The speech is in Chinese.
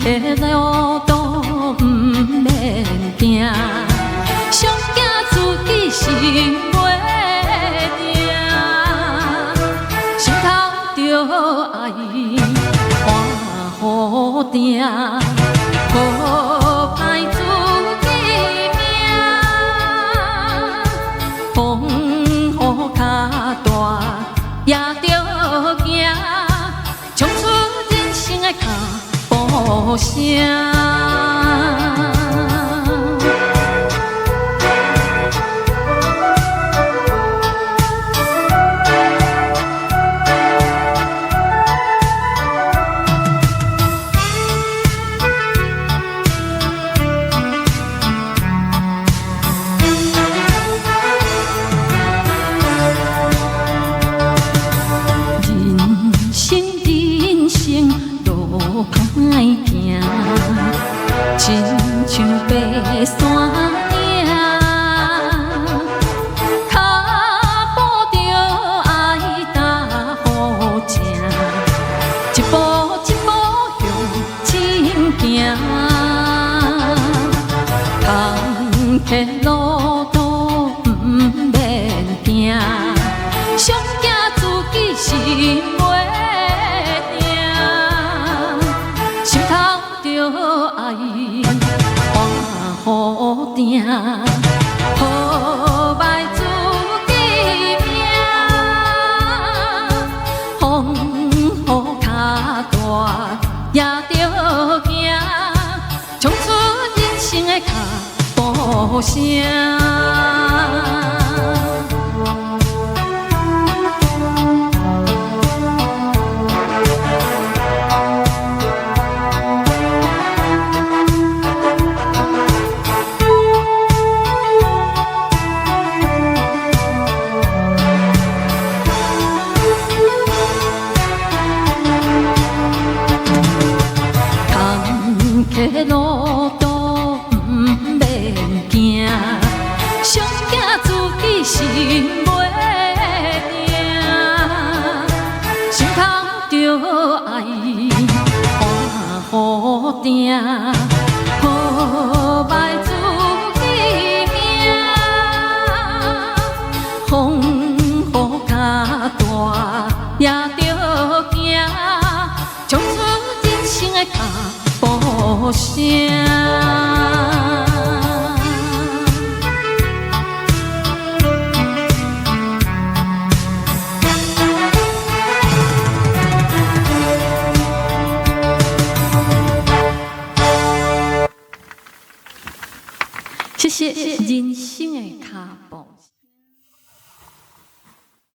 的路途不免行，上惊自己心袂定，心头着爱换好定，好歹自己命，风雨较大也着行，冲出人生的脚步声。歹行，亲像爬山岭，脚步着爱踏好正，一步一步向前行，坎坷路途不免行，上惊自己心袂。爱换好定，好歹自己命，风雨较大也着行，冲出人生的脚步声。路途不免行，上惊自己心袂定，心头着爱换好定，好歹自己命，风雨较大也着行，冲出人生的脚步声。谢谢人生的脚步。